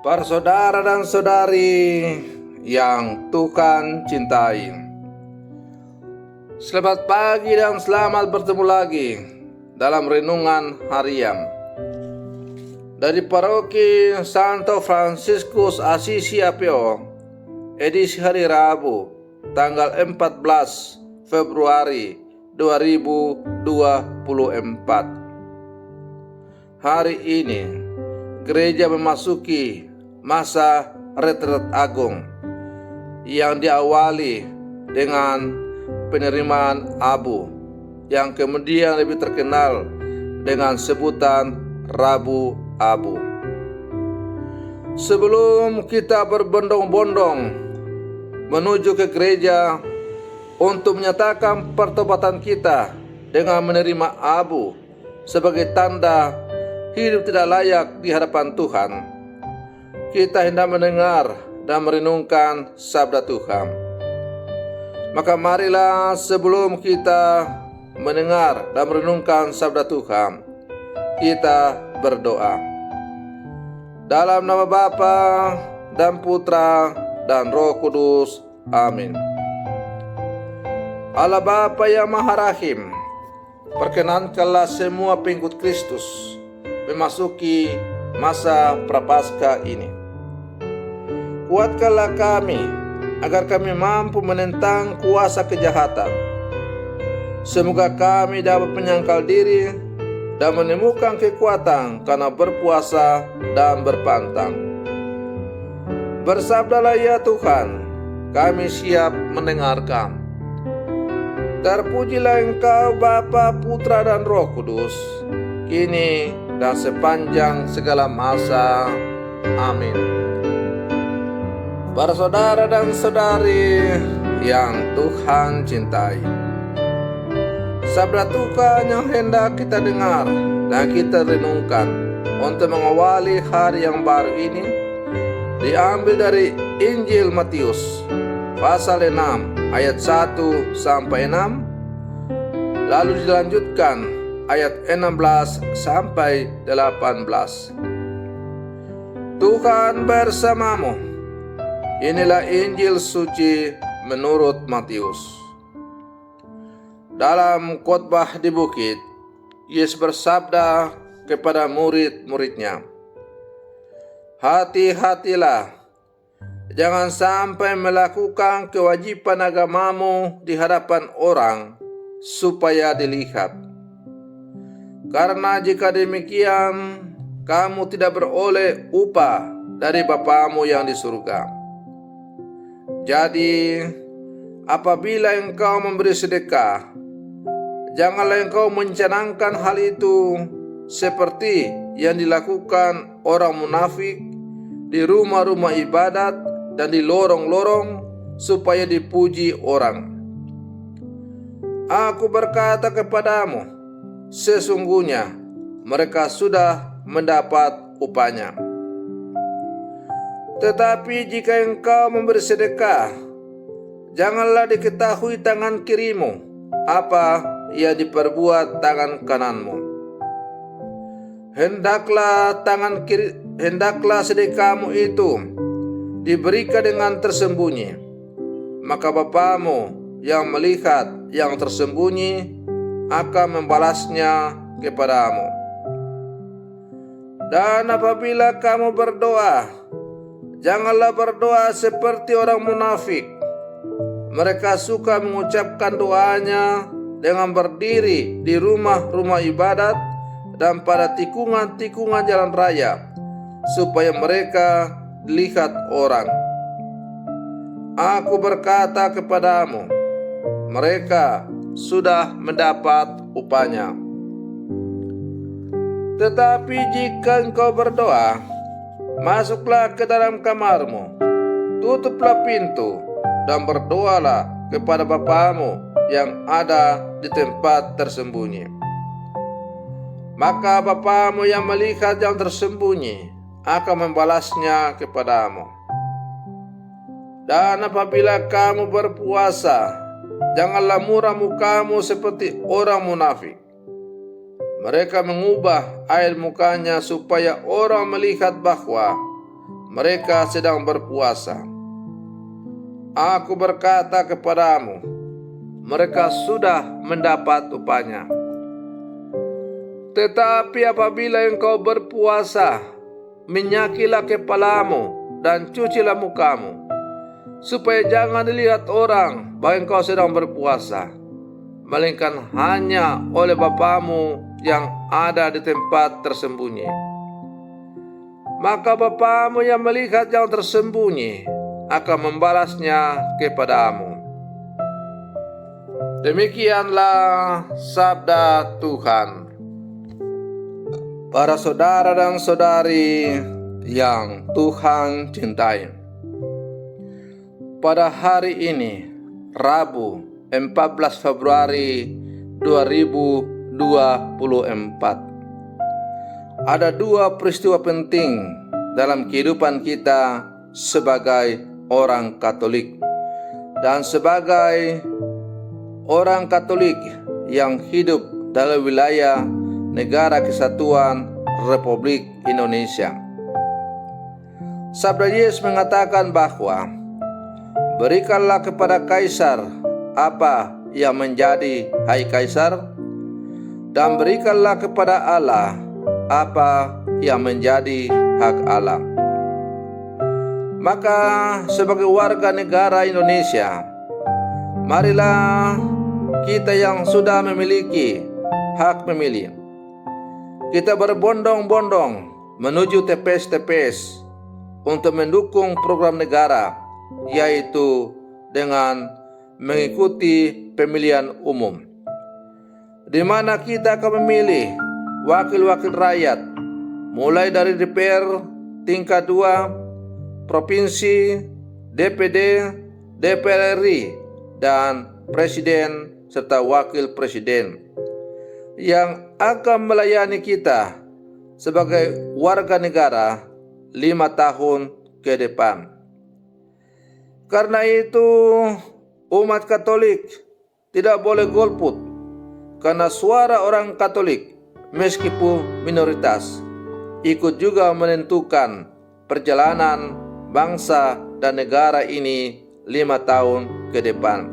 Para saudara dan saudari yang Tuhan cintai, selamat pagi dan selamat bertemu lagi dalam renungan harian dari Paroki Santo Fransiskus Assisi Apio, edisi hari Rabu, tanggal 14 Februari 2024. Hari ini gereja memasuki masa retret agung yang diawali dengan penerimaan abu yang kemudian lebih terkenal dengan sebutan Rabu Abu. Sebelum kita berbondong-bondong menuju ke gereja untuk menyatakan pertobatan kita dengan menerima abu sebagai tanda hidup tidak layak di hadapan Tuhan, kita hendak mendengar dan merenungkan sabda Tuhan. Maka marilah sebelum kita mendengar dan merenungkan sabda Tuhan, kita berdoa. Dalam nama Bapa dan Putra dan Roh Kudus. Amin. Allah Bapa yang Maha Rahim, perkenankanlah semua pengikut Kristus memasuki masa prapaskah ini. Kuatkanlah kami agar kami mampu menentang kuasa kejahatan. Semoga kami dapat menyangkal diri dan menemukan kekuatan karena berpuasa dan berpantang. Bersabdalah ya Tuhan, kami siap mendengarkan. Terpujilah Engkau Bapa, Putra dan Roh Kudus, kini dan sepanjang segala masa. Amin. Para saudara dan saudari yang Tuhan cintai, sabda Tuhan yang hendak kita dengar dan kita renungkan untuk mengawali hari yang baru ini diambil dari Injil Matius pasal 6 ayat 1 sampai 6, lalu dilanjutkan ayat 16 sampai 18. Tuhan bersamamu. Inilah Injil suci menurut Matius. Dalam khotbah di bukit, Yesus bersabda kepada murid-muridnya, "Hati-hatilah, jangan sampai melakukan kewajiban agamamu di hadapan orang supaya dilihat. Karena jika demikian, kamu tidak beroleh upah dari Bapamu yang di surga. Jadi, apabila engkau memberi sedekah, janganlah engkau mencanangkan hal itu seperti yang dilakukan orang munafik di rumah-rumah ibadat dan di lorong-lorong supaya dipuji orang. Aku berkata kepadamu, sesungguhnya mereka sudah mendapat upahnya. Tetapi jika engkau memberi sedekah, janganlah diketahui tangan kirimu apa yang diperbuat tangan kananmu. Hendaklah sedekahmu itu diberikan dengan tersembunyi, maka Bapamu yang melihat yang tersembunyi akan membalasnya kepadamu. Dan apabila kamu berdoa, janganlah berdoa seperti orang munafik. Mereka suka mengucapkan doanya dengan berdiri di rumah-rumah ibadat dan pada tikungan-tikungan jalan raya, supaya mereka dilihat orang. Aku berkata kepadamu, mereka sudah mendapat upahnya. Tetapi jika engkau berdoa, masuklah ke dalam kamarmu, tutuplah pintu, dan berdoalah kepada Bapamu yang ada di tempat tersembunyi. Maka Bapamu yang melihat yang tersembunyi akan membalasnya kepadamu. Dan apabila kamu berpuasa, janganlah muram mukamu seperti orang munafik. Mereka mengubah air mukanya supaya orang melihat bahwa mereka sedang berpuasa. Aku berkata kepadamu, mereka sudah mendapat upahnya. Tetapi apabila engkau berpuasa, minyakilah kepalamu dan cucilah mukamu, supaya jangan dilihat orang bahwa engkau sedang berpuasa, melainkan hanya oleh Bapamu yang ada di tempat tersembunyi. Maka Bapamu yang melihat yang tersembunyi akan membalasnya kepadamu. Demikianlah sabda Tuhan. Para saudara dan saudari yang Tuhan cintai, pada hari ini, Rabu 14 Februari 2024, ada dua peristiwa penting dalam kehidupan kita sebagai orang Katolik dan sebagai orang Katolik yang hidup dalam wilayah Negara Kesatuan Republik Indonesia. Sabda Yesus mengatakan bahwa berikanlah kepada Kaisar apa yang menjadi hak Kaisar, dan berikanlah kepada Allah apa yang menjadi hak Allah. Maka sebagai warga negara Indonesia, marilah kita yang sudah memiliki hak memilih, kita berbondong-bondong menuju TPS-TPS untuk mendukung program negara, yaitu dengan mengikuti pemilihan umum, di mana kita akan memilih wakil-wakil rakyat, mulai dari DPR tingkat 2, provinsi, DPD, DPR RI, dan presiden serta wakil presiden yang akan melayani kita sebagai warga negara 5 tahun ke depan. Karena itu, umat Katolik tidak boleh golput, karena suara orang Katolik meskipun minoritas ikut juga menentukan perjalanan bangsa dan negara ini 5 tahun ke depan.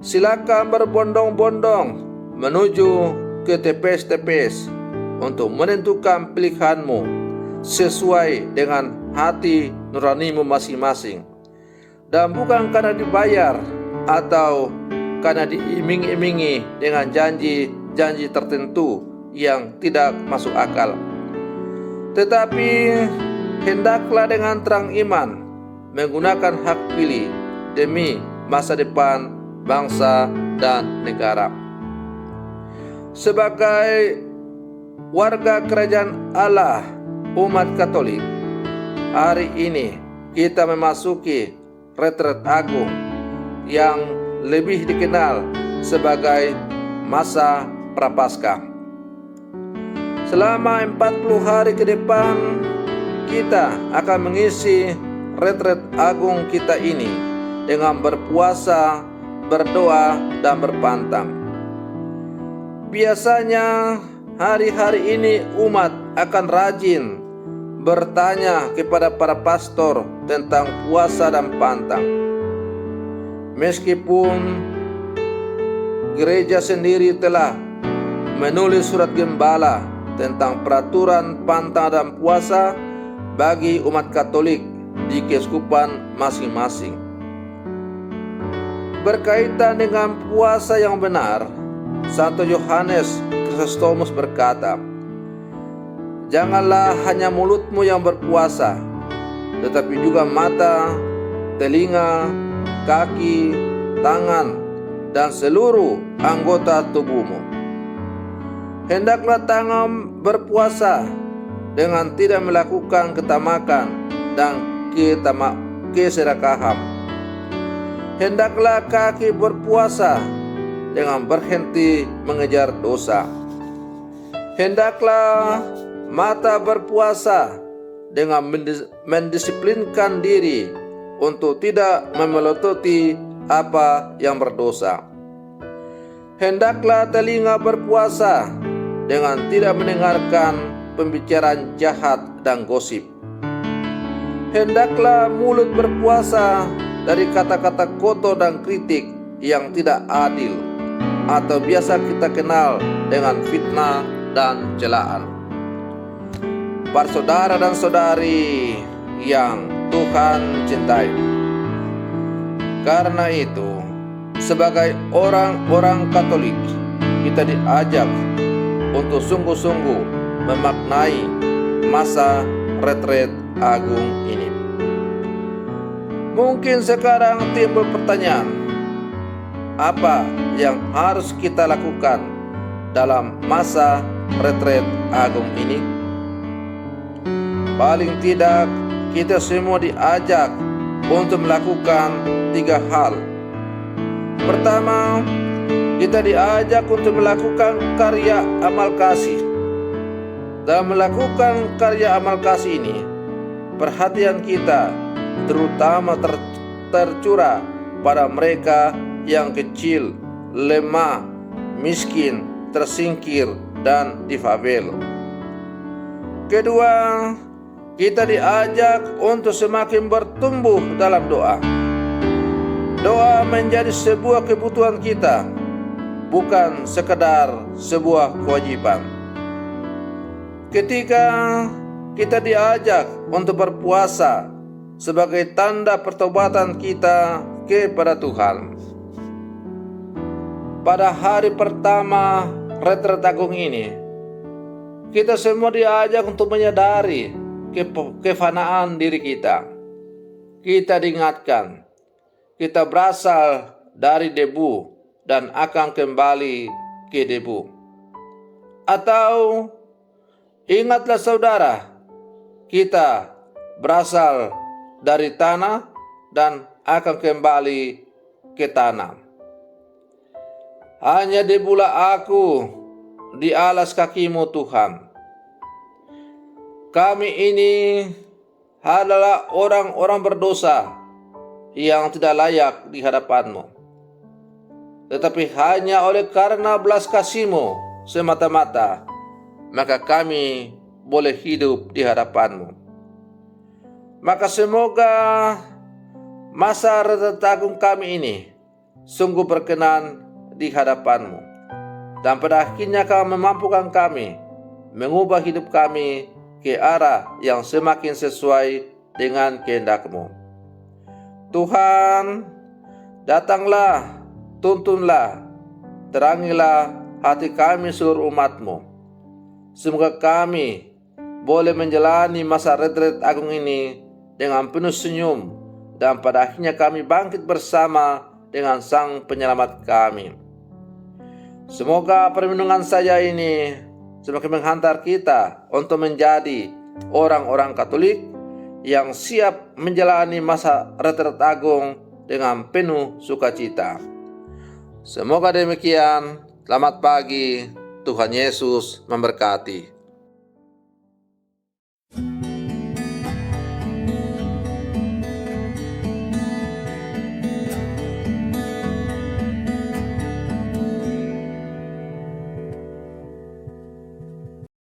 Silakan berbondong-bondong menuju ke TPS-TPS untuk menentukan pilihanmu sesuai dengan hati nuranimu masing-masing, dan bukan karena dibayar atau karena diiming-imingi dengan janji-janji tertentu yang tidak masuk akal. Tetapi hendaklah dengan terang iman menggunakan hak pilih demi masa depan bangsa dan negara. Sebagai warga kerajaan Allah, umat Katolik, hari ini kita memasuki retret agung yang lebih dikenal sebagai masa Prapaskah. Selama 40 hari ke depan, kita akan mengisi retret agung kita ini dengan berpuasa, berdoa, dan berpantang. Biasanya hari-hari ini umat akan rajin bertanya kepada para pastor tentang puasa dan pantang. Meskipun gereja sendiri telah menulis surat gembala tentang peraturan pantang dan puasa bagi umat Katolik di keuskupan masing-masing. Berkaitan dengan puasa yang benar, Santo Yohanes Chrysostomus berkata, "Janganlah hanya mulutmu yang berpuasa, tetapi juga mata, telinga, kaki, tangan, dan seluruh anggota tubuhmu. Hendaklah tangan berpuasa dengan tidak melakukan ketamakan dan keserakahan. Hendaklah kaki berpuasa dengan berhenti mengejar dosa. Hendaklah mata berpuasa dengan mendisiplinkan diri untuk tidak memelototi apa yang berdosa. Hendaklah telinga berpuasa dengan tidak mendengarkan pembicaraan jahat dan gosip. hendaklah mulut berpuasa dari kata-kata kotor dan kritik yang tidak adil, atau biasa kita kenal dengan fitnah dan celaan. Para saudara dan saudari yang Tuhan cintai, karena itu sebagai orang-orang Katolik, kita diajak untuk sungguh-sungguh memaknai masa retret agung ini. Mungkin sekarang timbul pertanyaan, apa yang harus kita lakukan dalam masa retret agung ini? Paling tidak, kita semua diajak untuk melakukan 3 hal. Pertama, kita diajak untuk melakukan karya amal kasih. Dalam melakukan karya amal kasih ini, perhatian kita terutama tercurah pada mereka yang kecil, lemah, miskin, tersingkir, dan difabel. Kedua, kita diajak untuk semakin bertumbuh dalam doa. Doa menjadi sebuah kebutuhan kita, bukan sekedar sebuah kewajiban. Ketika kita diajak untuk berpuasa sebagai tanda pertobatan kita kepada Tuhan. Pada hari pertama retret agung ini, kita semua diajak untuk menyadari kefanaan diri kita. Kita diingatkan, kita berasal dari debu dan akan kembali ke debu. Atau ingatlah saudara, kita berasal dari tanah dan akan kembali ke tanah. Hanya debulah aku di alas kakimu Tuhan. Kami ini adalah orang-orang berdosa yang tidak layak di hadapan-Mu. Tetapi hanya oleh karena belas kasih-Mu semata-mata, maka kami boleh hidup di hadapan-Mu. Maka semoga masa retret agung kami ini sungguh berkenan di hadapan-Mu, dan pada akhirnya Kau memampukan kami mengubah hidup kami ke arah yang semakin sesuai dengan kehendak-Mu. Tuhan, datanglah, tuntunlah, terangilah hati kami seluruh umat-Mu. Semoga kami boleh menjalani masa retret agung ini dengan penuh senyum, dan pada akhirnya kami bangkit bersama dengan Sang Penyelamat kami. Semoga perlindungan saya ini semakin menghantar kita untuk menjadi orang-orang Katolik yang siap menjalani masa retret agung dengan penuh sukacita. Semoga demikian. Selamat pagi. Tuhan Yesus memberkati.